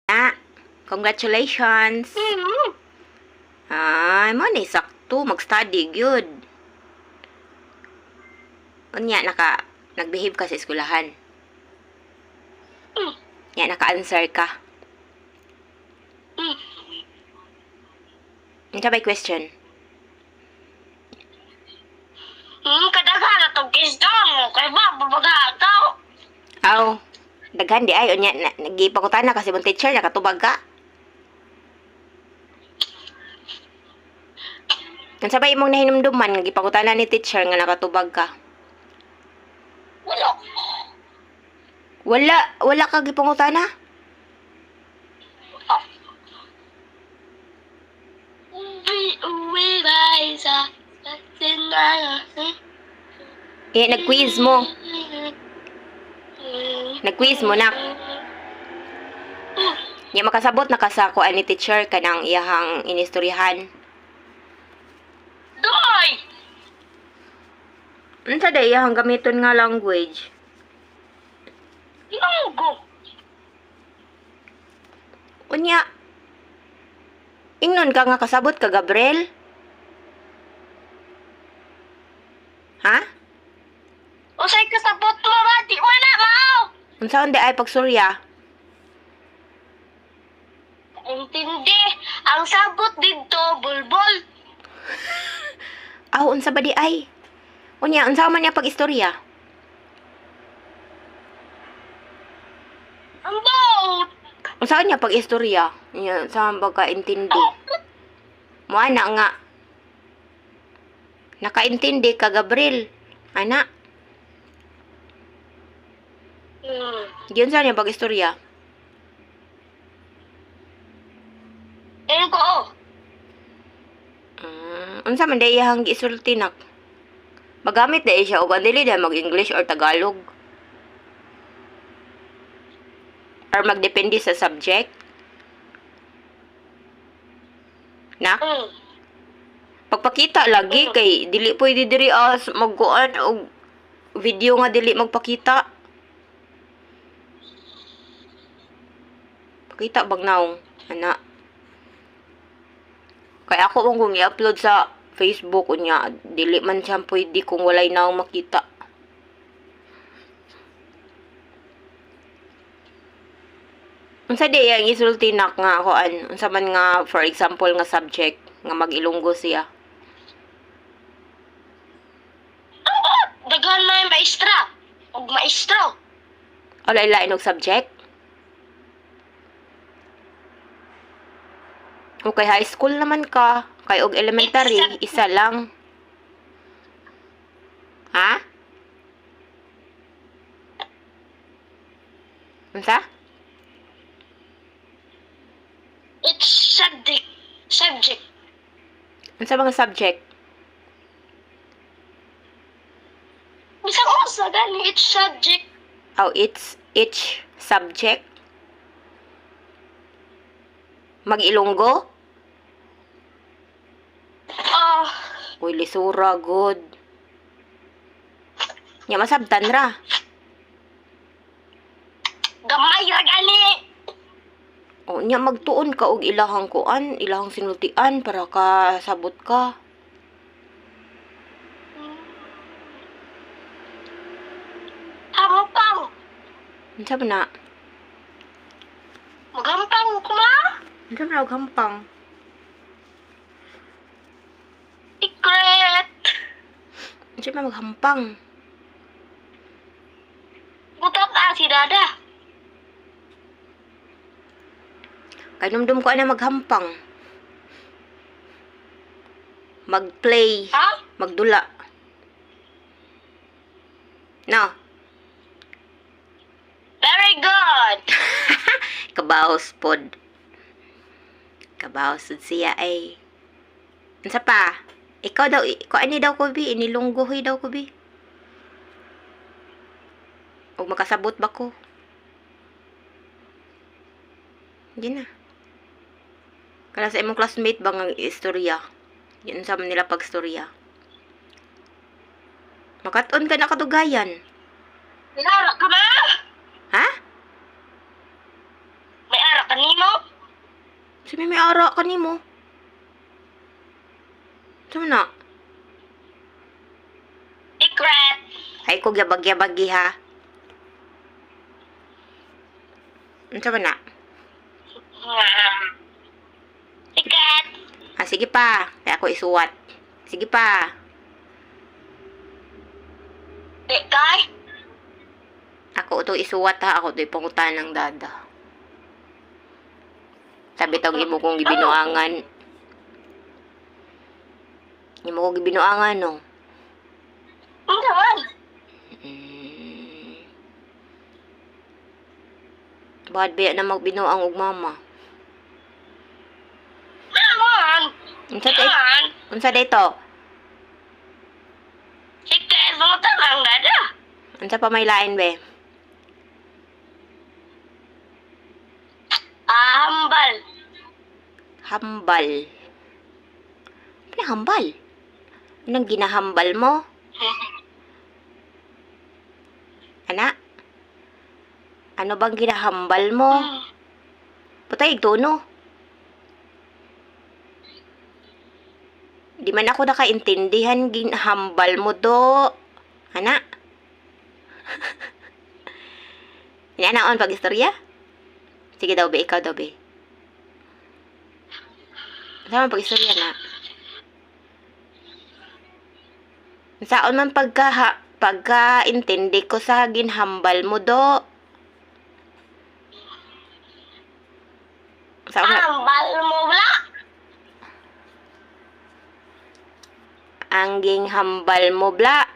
Ah, congratulations. Ay, mo ni sakto mag-study gyud. Unya nagbehave ka sa eskwelahan. Ya naka-answer ka. Unsa bay question? Kadaghan na itong kisdom. Kaya ba, babaga ikaw? Aw, daghan di ay unya nagipangutan na kasi mong teacher nakatubag ka. Unsa bay imong nahinumduman nga gipangutan ni teacher nga nakatubag ka? Wala. Wala ka gipangutan na? Uwi ba isa? Nag-quiz mo. Nag-quiz mo na. Nya makasabot na ka sa kuan ni teacher kanang iyahang inistoryahan. Doy! Unsa day iyahang gamiton nga language? Ilonggo. Unya, ingnon ka nga kasabot ka, Gabriel? Ha? Usay kasabot mo ba? Di mo na, mao! Unsaon di ay pagsurya? Intindi. Ang sabot dito, bulbul. Aw, unsa ba di ay? Unya, unsa man niya pag-istorya? Ang boat. Unsaon niya pag-istorya? Unya, sa ka intindi? Mo ana nga. Nakaintindi ka, Gabriel. Ana, giyon sa niya pag-istorya? Ko. Unsa man day iyahang gisulti nak? Magamit day siya og dili day mag-English or Tagalog. Or magdepende sa subject. Nak? Pagpakita lagi kay dili pwede diri as magkuan og video nga dili magpakita. Pakita bang naong ana. Kay ako mong kung i-upload sa Facebook unya dili man siya pwede kung walay naong makita. Unsa di yang isulti nak nga kuan unsa man nga for example nga subject nga mag-Ilonggo siya. Daghan na yung maestra. Og maestro. O lain-lain og subject. Okay, high school naman ka. Kay og elementary, isa lang. Ha? Unsa? It's subject. Subject. Unsa mga subject? Bisang usa gani, it's subject. Oh, it's each subject. Mag-Ilonggo? Uy, lisura, good. Nya masabtan ra. Gamay ra gani. O, nya magtuon ka og ilahang kuan, ilahang sinultian para ka sabot ka. Hampang. Unsa man na? Magampang ko na. Unsa man og hampang? Secret. Unsa man maghampang? Butot na si Dada. Kay numdum ko ana maghampang. Mag-play, Ha? magdula. No, Very good. kabaos pod. Kabaos pod siya ay. Unsa pa? Ikaw daw, ani daw ko bi, inilunggohoy daw ko bi. O makasabot ba ko? Hindi na. Kala sa imong classmate bang ang istorya? Yun sa nila pag-storya. Makaton ka na kadugayan. May ara ka ba? Ha? May ara ka nimo? Si may ara ka nimo. Sama na. Secret. Ay ko gyabag-yabagi ha. Sama na. Secret. Ah, sige pa. Kaya ako isuwat. Sige pa. Di kay. Ako ito isuwat ha. Ako ito ipangutan ng dada. Sabi tawag mo kong gibinuangan. Imo ko gibinuangan, no? Ang naman. Bakit ba na magbinuang og mama? Naman. Naman. Unsa dito? Secret mo tangang dada. Unsa pa may lain, be? Hambal. Hambal. Ano hambal? Anong ginahambal mo? Ana? Ano bang ginahambal mo? Putay, tono. Di man ako nakaintindihan ginahambal mo do. Ana? Inaanaon pag istorya? Sige daw, be. Ikaw daw, be. Sama pag istorya na. Saan man pagka-intindi ko sa ginhambal mo do. Saan na? Hambal mo wala. Ang ginghambal mo bla.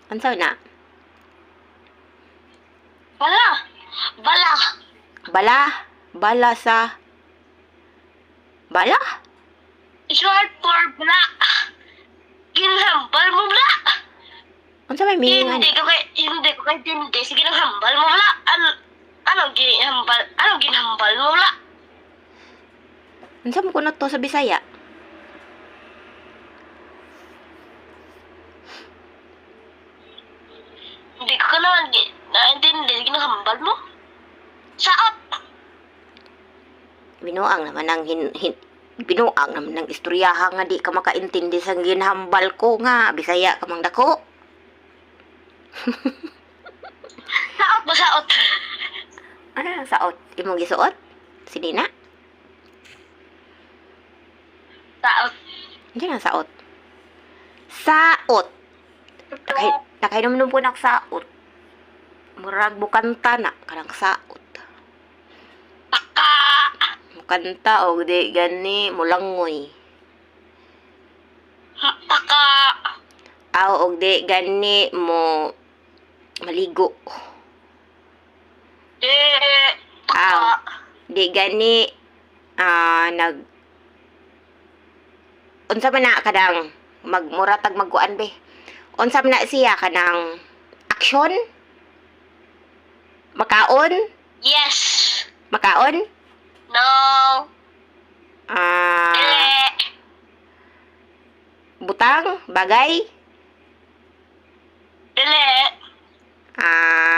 Ano na? Wala. Bala. Bala. Bala sa... Bala? Short for bala. Ginhambal mo bala. Ano may meaning? Hindi ko kay tindi. Sige nang hambal mo bala. Anong ginhambal mo bala? Ano mo ko na to sa Bisaya? Hindi ko naman naintindi. Sige nang hambal mo. Saot. Binuang naman ng binuang naman ng istoryaha nga di ka makaintindi sa ginhambal ko nga. Bisaya ka mang dako. Saot ba saot? Ano ang saot? Imong gisuot? Sinina? Saot. Hindi ang saot. Saot. Nakainom po ng saot. Murag bukanta na. Kanang saot. Taka. Mukanta o di gani mulangoy. Taka. Aw og di gani mo maligo. Taka. Di gani nag unsa man na kadang magmuratag magkuan be. Unsa man na siya kanang aksyon? Makaon? Yes. Makaon? No. Dili. Butang? Bagay? Dili.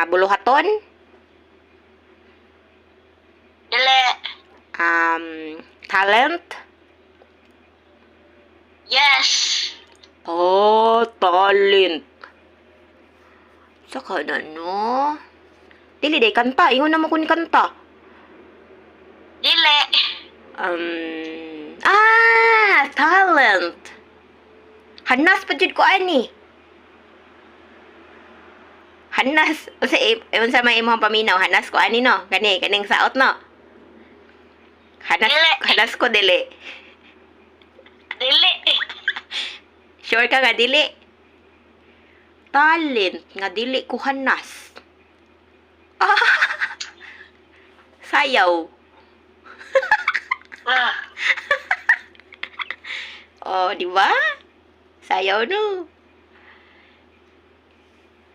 Buluhaton? Dili. Talent? Yes. Oh, talent. Saka na, no? Dili, day, kanta. Ingon naman ko ni kanta. Dili. Talent. Hanas pa jud ko, ani. Hanas. Sa may imong paminaw, hanas ko, ani, no? Kaning saot, no? Dili. Hanas ko, dili. Dili. Sure ka nga, dili. Talent nga dili ko hanas. Sayaw. Oh, di ba? Sayaw no.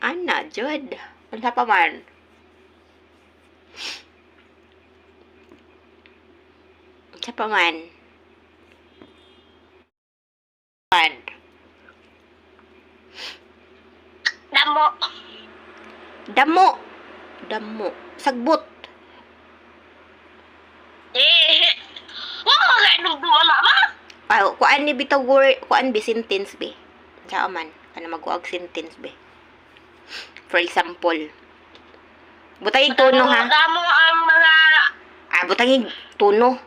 Ana, jud. Unsa pa man? Unsa pa man? Damo. Damo. Damo. Sagbot. Eh. kuan ni bitaw word, kuan be sentence be. Sa man, kana magkuag sentence be. For example, butangig tono ha. Damo ang mga Butangig tono.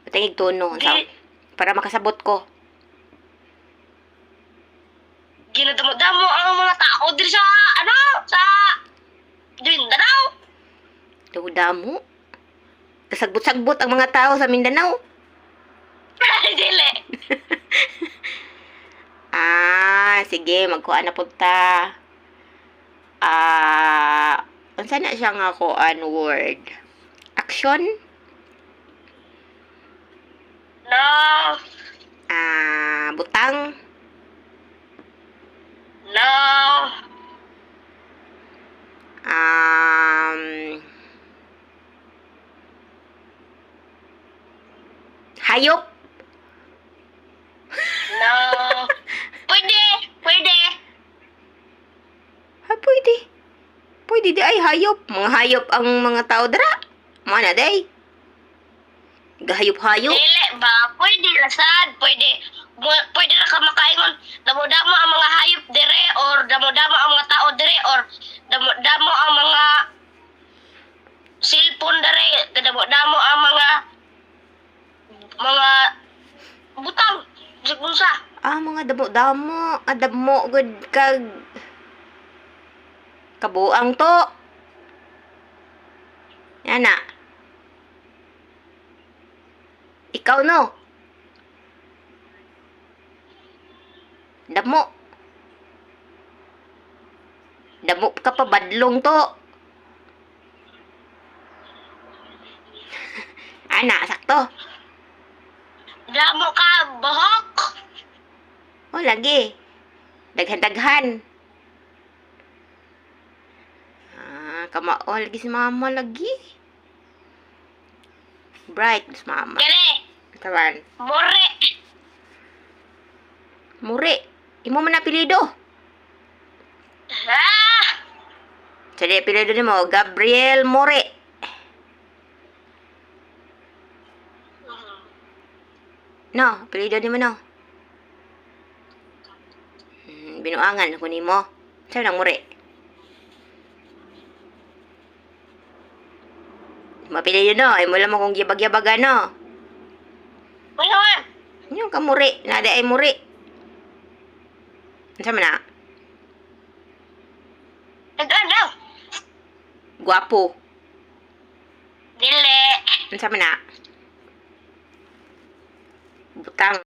Butangig tono sa para makasabot ko. ginadamo-damo ang mga tao diri sa sa Mindanao. Damo. Kasagbot-sagbot ang mga tao sa Mindanao. Dili. Sige, magkuha na punta. Unsa na siya nga kuan word? Action? No. Butang? No. Hayop? No. Pwede. Pwede. Pwede di ay hayop. Mga hayop ang mga tao dara. Mana day? Gahayop-hayop. Dili ba? Pwede na sad. Pwede na ka makaingon. Damo-damo ang mga hayop dire or damo-damo ang mga tao dire or damo-damo ang mga cellphone dire. Damo-damo ang mga butang. Sigunsa. Mga damo-damo. Damo good kag kabuang to. Yan na. Ikaw no. Damo. Damo ka pa badlong to. Sakto. Damo ka buhok. Lagi. Daghan-daghan. Kamao lagi si mama lagi. Bright si mama. Kani. Tawan. More. Muri. Imo man apelido. Jadi apelido ni mo, Gabriel More. No, apelido ni mo no. Binuangan ako ni mo. Saan ang More? Mapilido no, ay mula mo kong gibag-yabaga no. Ano? Yung kamuri, nada ay muri. Ano man na? Ano? Guwapo. Dili. Ano man na? Butang.